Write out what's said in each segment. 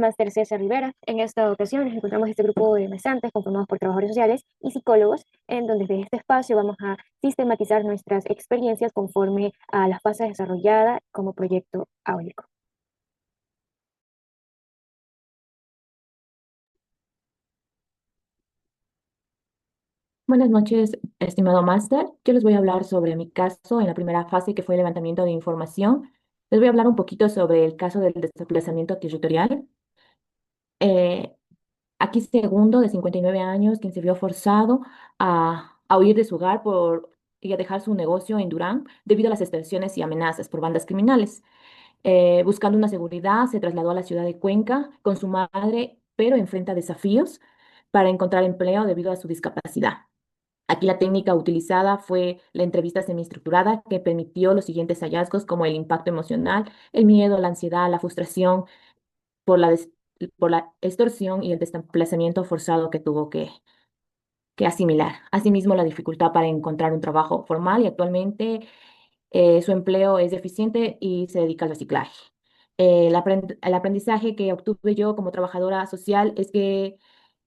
Máster César Rivera. En esta ocasión nos encontramos este grupo de mesantes conformados por trabajadores sociales y psicólogos, en donde desde este espacio vamos a sistematizar nuestras experiencias conforme a la fase desarrollada como proyecto áulico. Buenas noches, estimado máster. Yo les voy a hablar sobre mi caso en la primera fase, que fue el levantamiento de información. Les voy a hablar un poquito sobre el caso del desplazamiento territorial. Eh, Aquí segundo, de 59 años, quien se vio forzado a huir de su hogar y a dejar su negocio en Durán debido a las extorsiones y amenazas por bandas criminales. Buscando una seguridad, se trasladó a la ciudad de Cuenca con su madre, pero enfrenta desafíos para encontrar empleo debido a su discapacidad. Aquí la técnica utilizada fue la entrevista semiestructurada, que permitió los siguientes hallazgos, como el impacto emocional, el miedo, la ansiedad, la frustración por por la extorsión y el desplazamiento forzado que tuvo que asimilar. Asimismo, la dificultad para encontrar un trabajo formal, y actualmente su empleo es deficiente y se dedica al reciclaje. El aprendizaje que obtuve yo como trabajadora social es que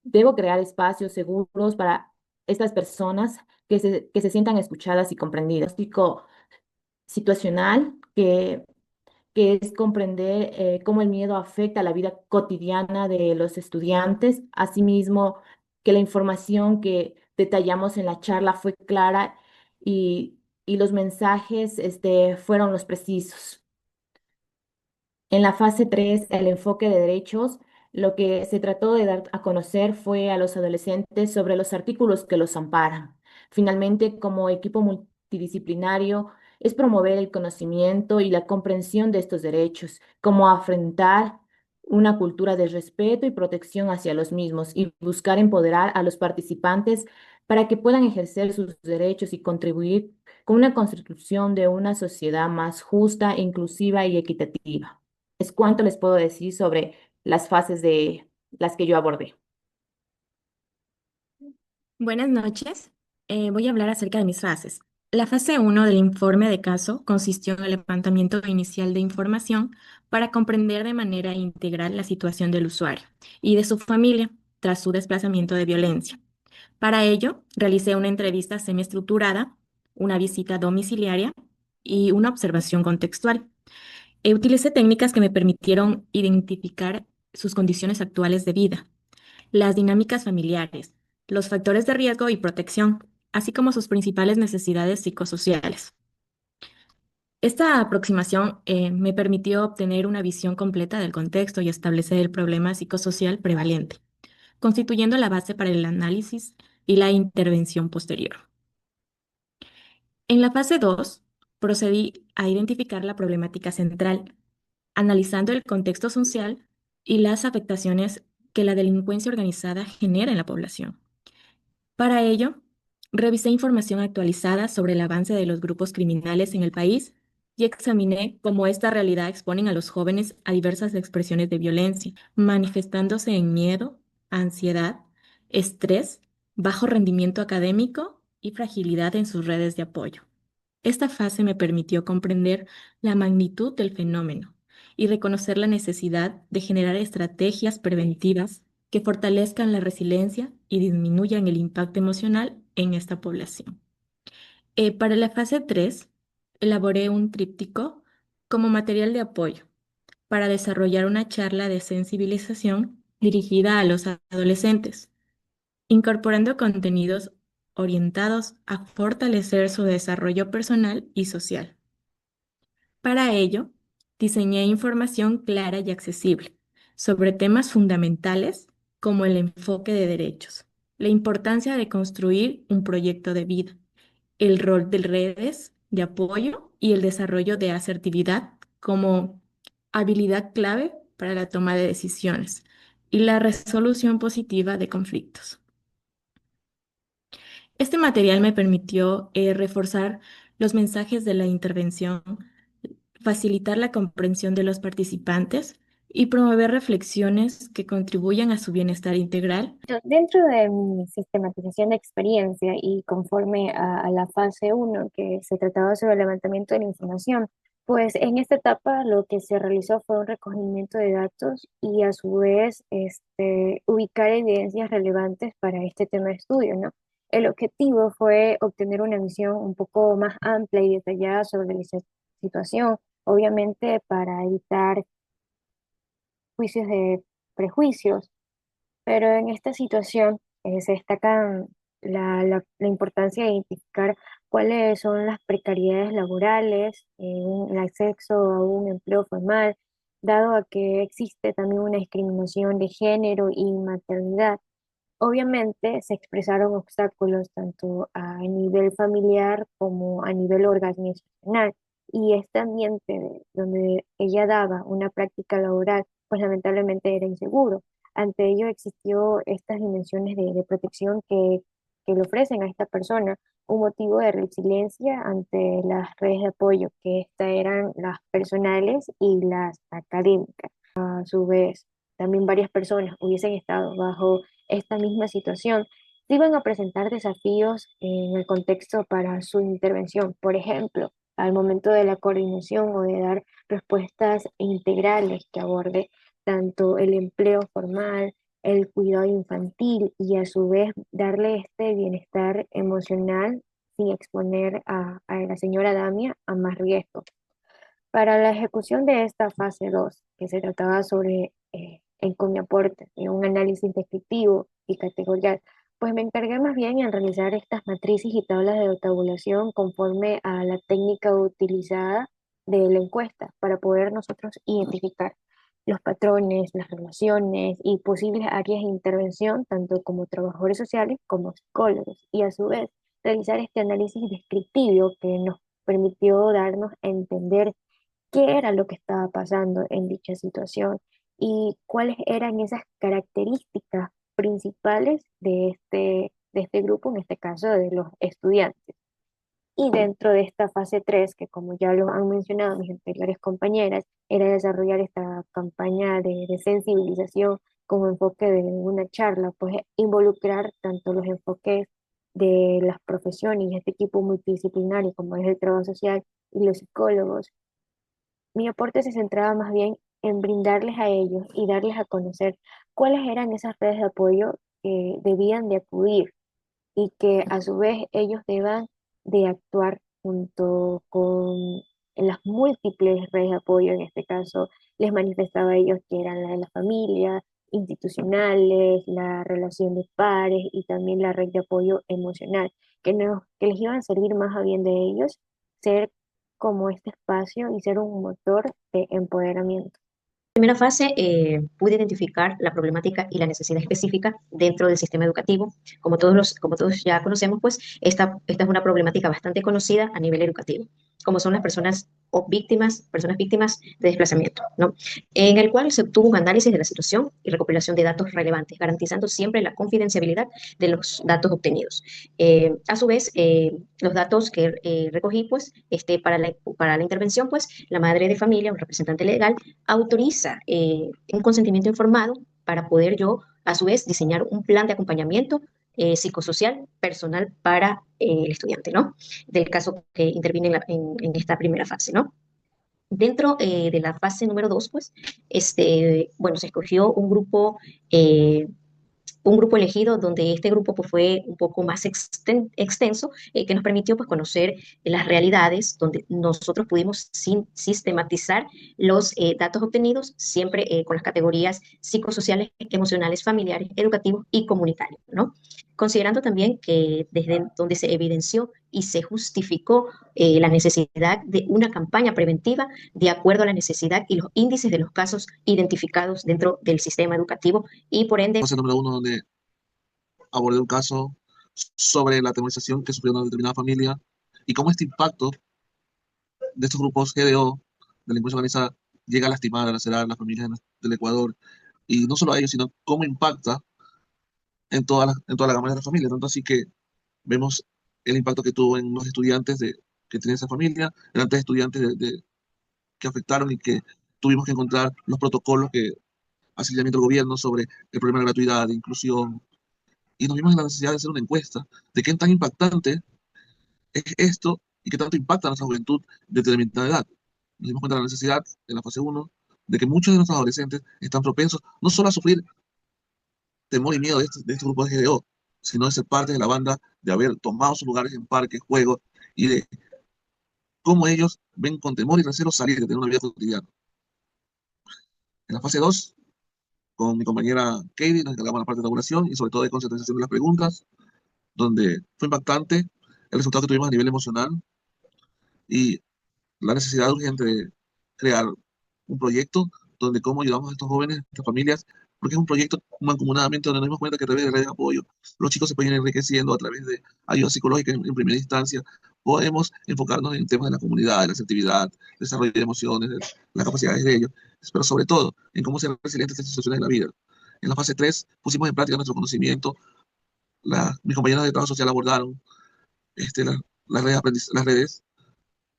debo crear espacios seguros para estas personas que se sientan escuchadas y comprendidas. Diagnóstico situacional que es comprender cómo el miedo afecta la vida cotidiana de los estudiantes. Asimismo, que la información que detallamos en la charla fue clara y los mensajes fueron los precisos. En la fase 3, el enfoque de derechos, lo que se trató de dar a conocer fue a los adolescentes sobre los artículos que los amparan. Finalmente, como equipo multidisciplinario, es promover el conocimiento y la comprensión de estos derechos, cómo afrontar una cultura de respeto y protección hacia los mismos, y buscar empoderar a los participantes para que puedan ejercer sus derechos y contribuir con una construcción de una sociedad más justa, inclusiva y equitativa. Es cuanto les puedo decir sobre las fases de las que yo abordé. Buenas noches. Voy a hablar acerca de mis fases. La fase uno del informe de caso consistió en el levantamiento inicial de información para comprender de manera integral la situación del usuario y de su familia tras su desplazamiento de violencia. Para ello, realicé una entrevista semiestructurada, una visita domiciliaria y una observación contextual. Utilicé técnicas que me permitieron identificar sus condiciones actuales de vida, las dinámicas familiares, los factores de riesgo y protección, así como sus principales necesidades psicosociales. Esta aproximación me permitió obtener una visión completa del contexto y establecer el problema psicosocial prevalente, constituyendo la base para el análisis y la intervención posterior. En la fase 2, procedí a identificar la problemática central, analizando el contexto social y las afectaciones que la delincuencia organizada genera en la población. Para ello, revisé información actualizada sobre el avance de los grupos criminales en el país y examiné cómo esta realidad exponen a los jóvenes a diversas expresiones de violencia, manifestándose en miedo, ansiedad, estrés, bajo rendimiento académico y fragilidad en sus redes de apoyo. Esta fase me permitió comprender la magnitud del fenómeno y reconocer la necesidad de generar estrategias preventivas que fortalezcan la resiliencia y disminuyan el impacto emocional en esta población. Para la fase 3, elaboré un tríptico como material de apoyo para desarrollar una charla de sensibilización dirigida a los adolescentes, incorporando contenidos orientados a fortalecer su desarrollo personal y social. Para ello, diseñé información clara y accesible sobre temas fundamentales como el enfoque de derechos, la importancia de construir un proyecto de vida, el rol de redes de apoyo y el desarrollo de asertividad como habilidad clave para la toma de decisiones y la resolución positiva de conflictos. Este material me permitió reforzar los mensajes de la intervención, facilitar la comprensión de los participantes y promover reflexiones que contribuyan a su bienestar integral. Dentro de mi sistematización de experiencia y conforme a la fase uno que se trataba sobre el levantamiento de la información, Pues en esta etapa lo que se realizó fue un recogimiento de datos y a su vez ubicar evidencias relevantes para este tema de estudio, ¿no? El objetivo fue obtener una visión un poco más amplia y detallada sobre la situación, obviamente para evitar juicios de prejuicios, pero en esta situación se destacan la importancia de identificar cuáles son las precariedades laborales, el acceso a un empleo formal, dado a que existe también una discriminación de género y maternidad. Obviamente se expresaron obstáculos tanto a nivel familiar como a nivel organizacional y este ambiente donde ella daba una práctica laboral, pues lamentablemente era inseguro. Ante ello existió estas dimensiones de protección que le ofrecen a esta persona un motivo de resiliencia ante las redes de apoyo, que estas eran las personales y las académicas. A su vez, también varias personas hubiesen estado bajo esta misma situación, se iban a presentar desafíos en el contexto para su intervención. Por ejemplo, al momento de la coordinación o de dar respuestas integrales que aborde tanto el empleo formal, el cuidado infantil y a su vez darle este bienestar emocional sin exponer a la señora Damia a más riesgo. Para la ejecución de esta fase 2 que se trataba sobre, con mi aporte, un análisis descriptivo y categorial, pues me encargué más bien en realizar estas matrices y tablas de tabulación conforme a la técnica utilizada de la encuesta para poder nosotros identificar los patrones, las relaciones y posibles áreas de intervención, tanto como trabajadores sociales como psicólogos, y a su vez realizar este análisis descriptivo que nos permitió darnos a entender qué era lo que estaba pasando en dicha situación y cuáles eran esas características principales de este grupo, en este caso de los estudiantes. Y dentro de esta fase 3 que como ya lo han mencionado mis anteriores compañeras, era desarrollar esta campaña de sensibilización como enfoque de una charla, pues involucrar tanto los enfoques de las profesiones y este equipo multidisciplinario como es el trabajo social y los psicólogos. Mi aporte se centraba más bien en brindarles a ellos y darles a conocer cuáles eran esas redes de apoyo que debían de acudir y que a su vez ellos deban de actuar junto con las múltiples redes de apoyo. En este caso, les manifestaba a ellos que eran la de la familia, institucionales, la relación de pares y también la red de apoyo emocional, que les iban a servir más a bien de ellos, ser como este espacio y ser un motor de empoderamiento. Primera fase, pude identificar la problemática y la necesidad específica dentro del sistema educativo. Como todos ya conocemos, pues esta es una problemática bastante conocida a nivel educativo, como son las personas víctimas de desplazamiento, ¿no? En el cual se obtuvo un análisis de la situación y recopilación de datos relevantes, garantizando siempre la confidencialidad de los datos obtenidos. A su vez, los datos que recogí, pues, para la intervención, pues, la madre de familia, un representante legal, autoriza un consentimiento informado para poder yo, a su vez, diseñar un plan de acompañamiento psicosocial personal para el estudiante, ¿no? Del caso que interviene en esta primera fase, ¿no? Dentro de la fase número 2, pues, bueno, se escogió un grupo elegido donde este grupo pues, fue un poco más extenso, que nos permitió pues, conocer las realidades, donde nosotros pudimos sistematizar los datos obtenidos, siempre con las categorías psicosociales, emocionales, familiares, educativos y comunitarios, ¿no? Considerando también que desde donde se evidenció y se justificó la necesidad de una campaña preventiva de acuerdo a la necesidad y los índices de los casos identificados dentro del sistema educativo y por ende Fase número 1, donde abordé un caso sobre la atemorización que sufrió una determinada familia y cómo este impacto de estos grupos GDO, delincuencia organizada, llega a lastimar, a lacerar a las familias del Ecuador. Y no solo a ellos, sino cómo impacta en toda la gama de la familia. Tanto así que vemos el impacto que tuvo en los estudiantes que tienen esa familia, eran tres estudiantes que afectaron y que tuvimos que encontrar los protocolos que hace el llamamiento del gobierno sobre el problema de gratuidad, de inclusión, y nos vimos en la necesidad de hacer una encuesta de qué tan impactante es esto y qué tanto impacta a nuestra juventud de determinada edad. nos dimos cuenta de la necesidad en la fase uno de que muchos de nuestros adolescentes están propensos no solo a sufrir temor y miedo de este grupo de GDO, sino de ser parte de la banda, de haber tomado sus lugares en parques, juegos, y de cómo ellos ven con temor y recelo salir de tener una vida cotidiana. En la fase 2, con mi compañera Katie, nos encargamos de la parte de elaboración y sobre todo de concentración de las preguntas, donde fue impactante el resultado que tuvimos a nivel emocional y la necesidad urgente de crear un proyecto donde cómo ayudamos a estos jóvenes, a estas familias, porque es un proyecto mancomunadamente donde nos dimos cuenta que a través de redes de apoyo los chicos se pueden ir enriqueciendo a través de ayuda psicológica en primera instancia. Podemos enfocarnos en temas de la comunidad, de la asertividad, desarrollo de emociones, de las capacidades de ellos, pero sobre todo en cómo ser resilientes en situaciones de la vida. En la fase 3 pusimos en práctica nuestro conocimiento, mis compañeros de trabajo social abordaron las redes, las redes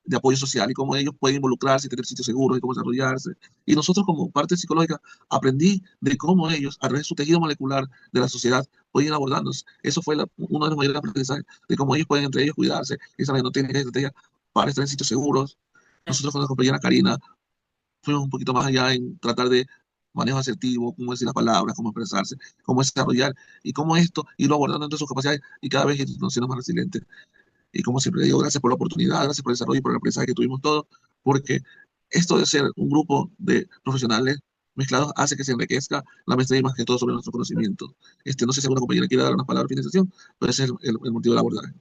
de apoyo social y cómo ellos pueden involucrarse y tener sitios seguros y cómo desarrollarse. Y nosotros como parte psicológica aprendí de cómo ellos, a través de su tejido molecular de la sociedad, pueden ir abordándose. Eso fue uno de los mayores aprendizajes, de cómo ellos pueden entre ellos cuidarse, desarrollando técnicas y estrategias para estar en sitios seguros. Nosotros con la compañera Karina fuimos un poquito más allá en tratar de manejo asertivo, cómo decir las palabras, cómo expresarse, cómo desarrollar y cómo esto irlo abordando entre sus capacidades y cada vez nos hacemos más resilientes. Y como siempre digo, gracias por la oportunidad, gracias por el desarrollo y por el aprendizaje que tuvimos todos, porque esto de ser un grupo de profesionales mezclados hace que se enriquezca la maestría y más que todo sobre nuestro conocimiento. No sé si alguna compañera quiere dar unas palabras de finalización, pero ese es el motivo del abordaje.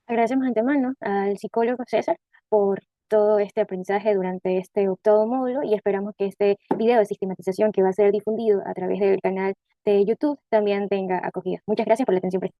Agradecemos de antemano al psicólogo César por todo este aprendizaje durante este octavo módulo y esperamos que este video de sistematización que va a ser difundido a través del canal de YouTube también tenga acogida. Muchas gracias por la atención prestada.